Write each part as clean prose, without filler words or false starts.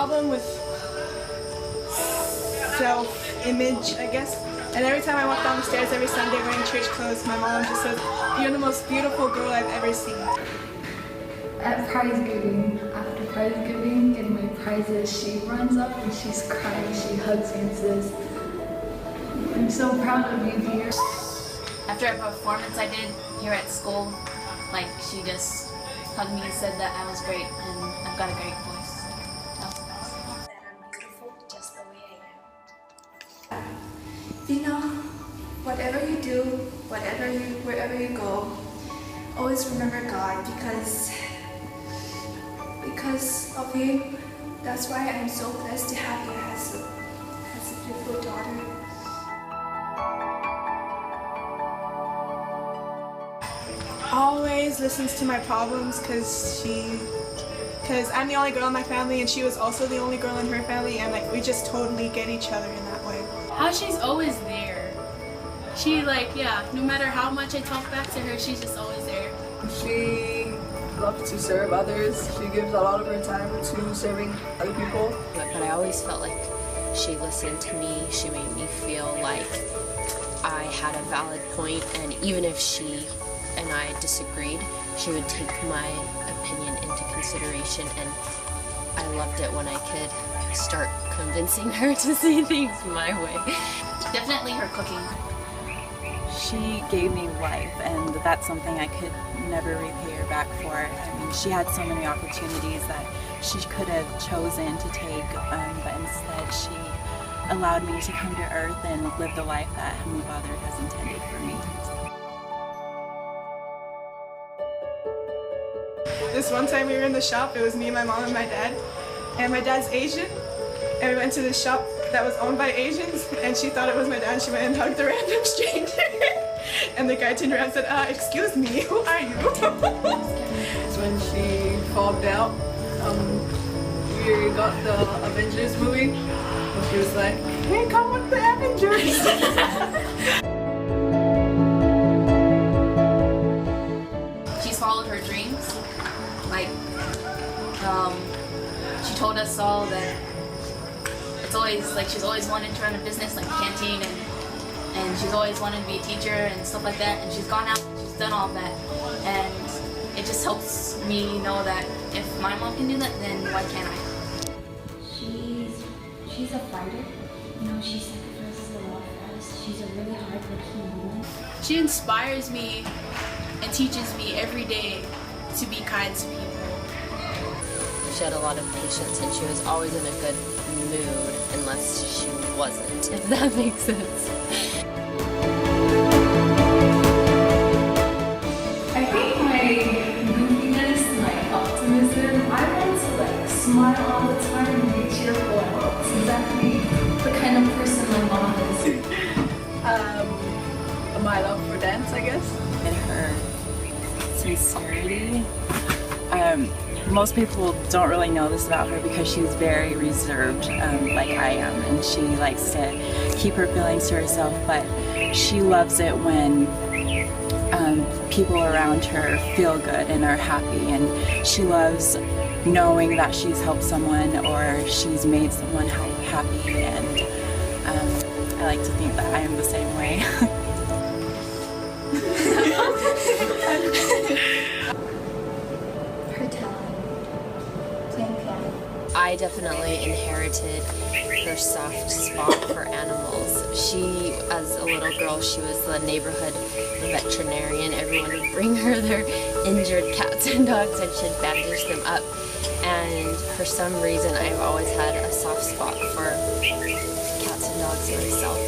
problem with self-image, I guess. And every time I walk down the stairs every Sunday wearing church clothes, my mom just says, "You're the most beautiful girl I've ever seen." At prize giving, after prize giving, getting my prizes, she runs up and she's crying, she hugs me and says, "I'm so proud of you, dear." After a performance I did here at school, like she just hugged me and said that I was great and I've got a great voice. That I'm beautiful just the way I am. You know, whatever you do, wherever you go, always remember God because of Him. That's why I'm so blessed to have you as a beautiful daughter. Always listens to my problems because I'm the only girl in my family and she was also the only girl in her family, and like we just totally get each other in that way. How she's always there. She no matter how much I talk back to her, she's just always there. She loves to serve others. She gives a lot of her time to serving other people. But I always felt like she listened to me. She made me feel like I had a valid point, and even if she and I disagreed, she would take my opinion into consideration, and I loved it when I could start convincing her to see things my way. Definitely her cooking. She gave me life, and that's something I could never repay her back for. I mean, she had so many opportunities that she could have chosen to take, but instead she allowed me to come to Earth and live the life that Heavenly Father has intended for me. This one time we were in the shop, it was me, my mom, and my dad. And my dad's Asian, and we went to this shop that was owned by Asians, and she thought it was my dad, and she went and hugged a random stranger. And the guy turned around and said, "Excuse me, who are you?" When she fobbed out, we got the Avengers movie, and she was like, "Hey, come with the Avengers!" She's followed her dreams. She told us all that it's always she's always wanted to run a business like a canteen, and she's always wanted to be a teacher and stuff like that, and she's gone out and she's done all of that, and it just helps me know that if my mom can do that, then why can't I? She's a fighter. You know, she sacrifices a lot for us. She's a really hard-working woman. She inspires me and teaches me every day to be kind to people. She had a lot of patience, and she was always in a good mood unless she wasn't, if that makes sense. I think my goofiness, my optimism, I want to smile all the time and be cheerful. It's exactly the kind of person my mom is. My love for dance, I guess. And her sincerity. Most people don't really know this about her because she's very reserved, like I am, and she likes to keep her feelings to herself, but she loves it when people around her feel good and are happy, and she loves knowing that she's helped someone or she's made someone happy, and I like to think that I am the same way. Her talent, playing piano. I definitely inherited her soft spot for animals. She, as a little girl, she was the neighborhood veterinarian. Everyone would bring her their injured cats and dogs, and she'd bandage them up. And for some reason, I've always had a soft spot for cats and dogs myself,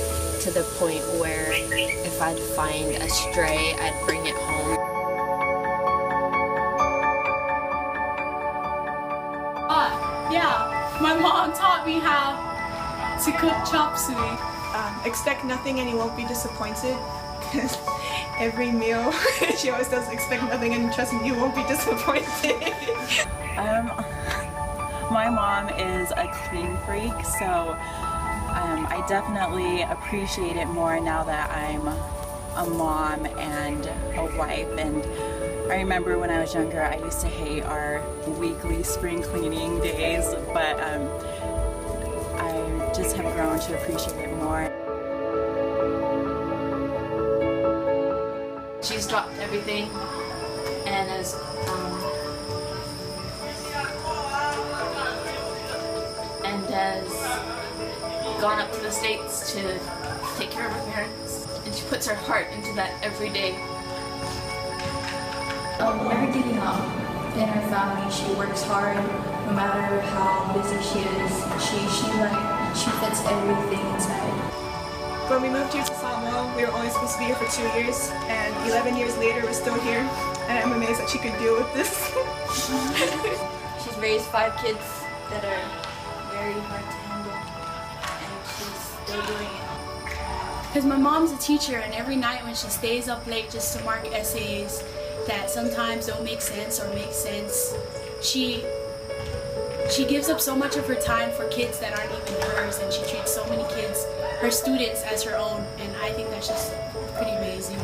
to the point where if I'd find a stray, I'd bring it home. Yeah, my mom taught me how to cook chop suey. Expect nothing and you won't be disappointed. Because every meal, she always does expect nothing, and trust me, you won't be disappointed. My mom is a clean freak, so I definitely appreciate it more now that I'm a mom and a wife, and I remember when I was younger, I used to hate our weekly spring cleaning days, but I just have grown to appreciate it more. She's dropped everything and has gone up to the States to take care of her parents. And she puts her heart into that every day. Never giving up. In her family, she works hard, no matter how busy she is. She fits everything inside. When we moved here to Samoa, we were only supposed to be here for 2 years, and 11 years later, we're still here, and I'm amazed that she could deal with this. She's raised 5 kids that are very hard to handle, and she's still doing it. Because my mom's a teacher, and every night when she stays up late just to mark essays that sometimes don't make sense or make sense, she gives up so much of her time for kids that aren't even hers, and she treats so many kids, her students, as her own, and I think that's just pretty amazing.